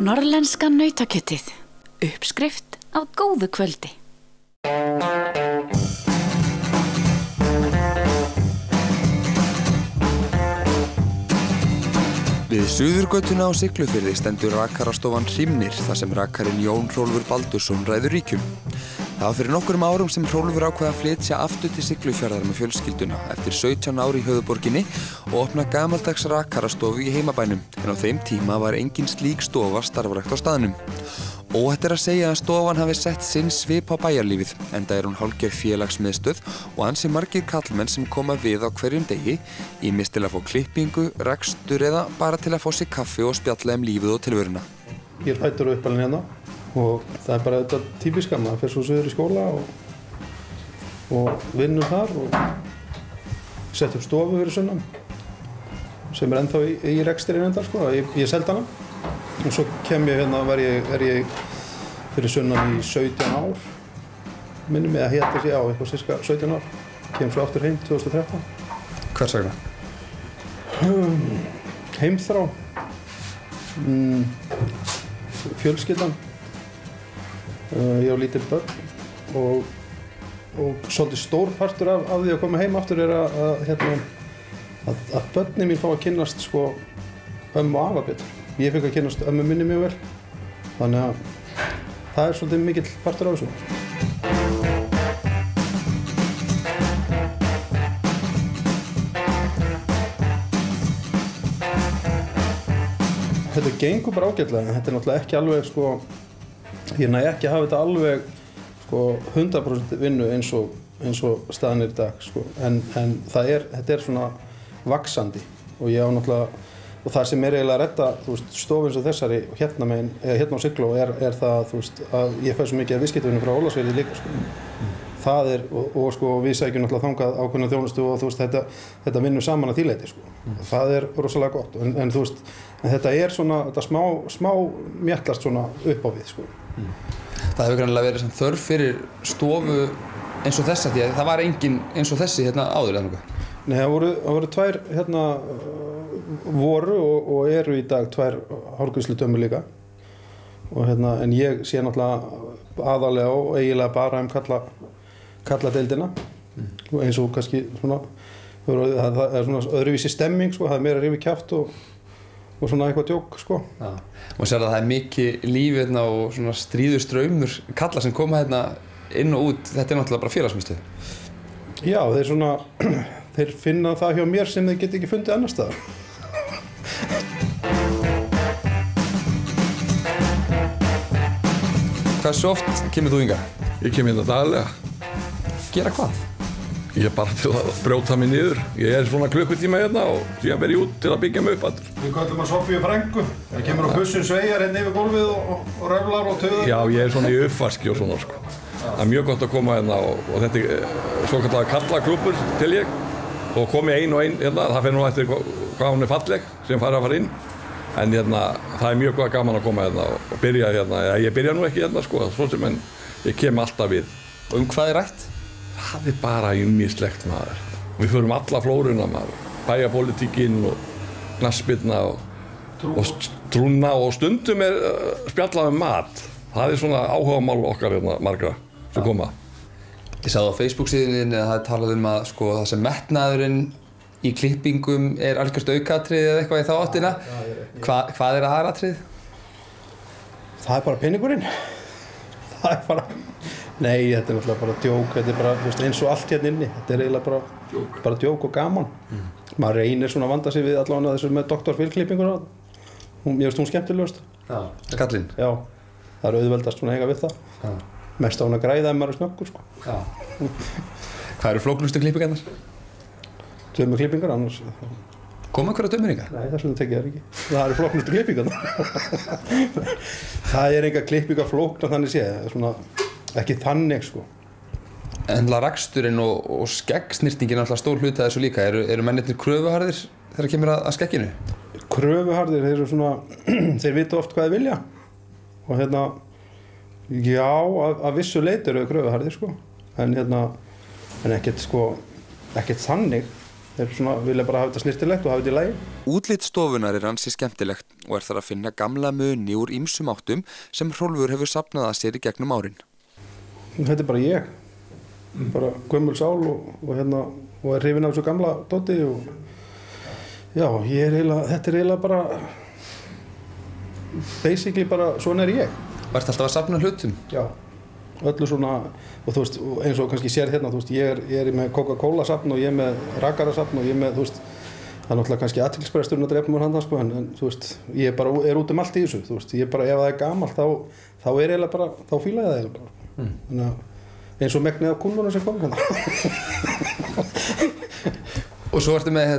Norrlenska nautakjötið. Uppskrift á góðu kvöldi. Við Suðurgötuna á Siglufirði stendur rakarastofan Hrímnir þar sem rakarinn Jón Hrólfur Baldursson ræður ríkjum. Það var fyrir nokkrum árum sem Hrólfur ákvað að flytja aftur til Siglufjarðar með fjölskylduna eftir 17 ár í höfuðborginni og opna gamaldags rakarastofu í heimabænum, en á þeim tíma var engin slík stofa starfrækt á staðnum. Óhætt að segja að stofan hafi sett sinn svip á bæjarlífið, enda hún hálfgerð félagsmiðstöð og ansi margir karlmenn sem koma við á hverjum degi, ýmist til að fá klippingu, rekstur eða bara til að fá sér kaffi og spjalla lífið og tilveruna. Ég fæddur og uppalinn hérna og það bara þetta típiska, maður fer svo suður í skóla og vinnur þar og sett upp stofu fyrir sunnan sem ennþá í rekstri reyndar sko, ég seldi hana. Og svo kem ég hérna, er ég fyrir sunnan í 17 ár, minnir mig að hétta sig á eitthvað sirka 17 ár. Kem svo aftur heim 2013. Hvers vegna? Heimþrá, fjölskyldan, ég á lítil börn og svolítið stór partur af því að koma heim aftur er að börnin mín fá að kynnast sko ömmu og afa betur. Ég fikk að kynnast ömmu minni mjög vel, þannig að það er svolítið mikill partur af þessu. Þetta gengur bara ágætlega, en þetta er náttúrulega ekki alveg sko, ég næ ekki að hafa þetta alveg sko 100% vinnu eins og staðan er í dag sko, en þetta er svona vaxandi og ég á náttúrulega. Og það sem er eiginlega að redda, stofu eins og þessari hérna á Sigló er það, að ég fæ svo mikið af viðskiptavinum frá Ólafsfirði líka, sko. Það er, og sko, við sækjum náttúrulega þangað ákveðna þjónustu og þetta vinnur saman að því leyti, sko. Það er rosalega gott, en þetta er svona, þetta smá mjallast svona upp á við, sko. Það hefur greinilega verið sem þörf fyrir stofu eins og þessa, því að það var engin eins og þessi hérna áður eða eitthvað. Nei, það voru tvær hérna voru og eru í dag tvær hárgreiðslutömmur líka og hérna, en ég sé náttúrulega aðalega og eiginlega bara karladeildina eins og kannski svona það er svona öðruvísi stemming sko, það er meira rífi kjaft og svona eitthvað djók sko. Já. Og sér að það er mikið líf hérna og svona stríður straumur kalla sem koma hérna inn og út, þetta er náttúrulega bara félagsmiðstöð. Já, þeir finna það hjá mér sem þeir geta ekki fundið annars staðar. Hversu oft kemur þú hingað? Ég kem hérna daglega. Gera hvað? Ég er bara til að brjóta mig niður. Ég er svona klukkutíma hérna og síðan fer ég út til að byggja mig upp aftur. Við köllum að Sofíu frængu. Það kemur á bussin sveigjar hérna yfir gólfið og röflar og töðar. Já, ég er svona í uppvaski og svona sko. Það er mjög gott að koma hérna og þetta er svokallaður karlaklúbbur til ég. Og komi ein og ein hérna, það fer nú eftir hvað hún er falleg sem fara að fara inn. En hérna, það er mjög gaman að koma hérna og byrja hérna. Ég byrja nú ekki hérna sko, svo sem en ég kem alltaf við. Og hvað er rætt? Það er bara ýmislegt maður. Við förum alla flóruna maður. Bæjarpólitíkin og knattspyrna og trúna og stundum er spjallað um mat. Það er svona áhugamál okkar hérna margra sem koma. Ég sá á Facebook-síðunni að það er talað um að sko það sem metnaðurinn í klippingum er algjört aukaatriði eða eitthvað í þá áttina. Hvað er aðalatrið? Það er bara peningurinn. Það er bara... Nei, þetta er náttúrulega bara djók, þetta er bara eins og allt hérna inni. Þetta er eiginlega bara djók og gaman. Maður reynir svona að vanda sig við allavega þessu með Dr. Phil-klippinguna. Mér finnst hún skemmtilegust. Já. Kallinn? Já, það er auðveldast svona að eiga við það. Já. Mest á hún að græða ef maður er snöggur sko. Já. Hvað eru flóknustu klippingarnar? Dömu klippingar annars. Koma einhverja dömur hingað? Nei, þess vegna tek ég það ekki. Það eru flóknustu klippingarnar. Það er enga klippingar flóknar þannig séð, svona ekki þannig sko. En raksturinn og skeggsnýrtingin er alltaf stór hluti af þessu líka. Eru mennirnir kröfuharðir þegar kemur að skegginu? Kröfuharðir, þeir eru svona, þeir vita oft hvað þeir vilja. Og hérna, já, að vissu leyti eru kröfuharðir sko. En hérna, ekkert þannig. Þeir svona vilja bara hafa þetta snirtilegt og hafa þetta í lagi. Útlit stofunar ansi skemmtilegt og þar að finna gamla muni úr ýmsum áttum sem Hrólfur hefur safnað að sér í gegnum árin. Þetta bara ég. Bara gömul sál og hrifinn af þessu gamla dóti og já, þetta eiginlega bara basically bara svona ég. Varst alltaf að safna hlutum? Já, öllu svona og þú veist, eins og kannski sér hérna, þú veist, ég er með Coca-Cola safn og ég er með rakara safn og ég er með, þú veist, það náttúrulega kannski athyglisbresturinn að drepa mér handa, sko, en þú veist, ég bara er út allt í þessu, þú veist, ég bara, ef það er gamalt, þá er eiginlega bara, þá fíla ég það eiginlega bara. Þannig að eins og megnið af kúlunum sem kom hérna. Og svo ertu með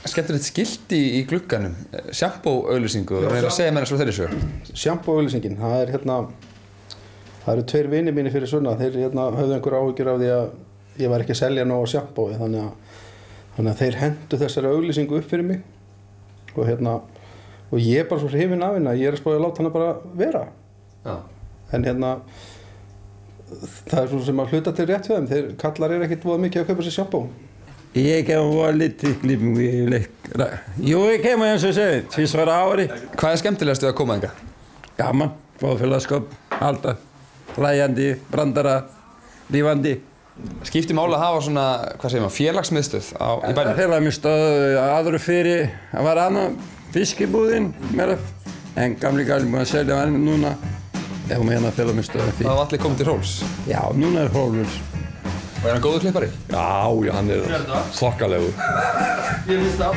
skemmtilegt skilti í glugganum, sjampó-auglýsingu, segja mér eins og þeirri sög. Sjampó-auglýsingin, það eru 2 vinir mínir fyrir sunna, þeir höfðu einhver áhyggjur af því að ég var ekki að selja nóg sjampói, þannig að þeir hentu þessari auglýsingu upp fyrir mig og ég er bara svo hrifinn af henni að ég er að spá að láta hana bara vera. Já. En það er svona sem að hluta til rétt við þeim, þeir kallar ekkert voða mikið að kaupa sér sjampó. Ég kem lite klippingu í leik. Jú, ég kem eins og segið, tvisvar á ári. Hvað er skemmtilegast við að koma hingað? Gaman, félagskap, alltaf, hlæjandi, brandara, rífandi. Skiptir máli að hafa svona, hvað segir maður, félagsmiðstöð í bænum? Félagsmiðstöð, aðru fyrir, það var annan fiskibúðin, en gamli búinn að selja hann núna. Ég kom hérna félagsmiðstöð. Það var allir komið til Hrólfs? Já, núna er Hrólfur. Og er hann góður klippari? Já, hann er þokkalegur. Ég finnst það.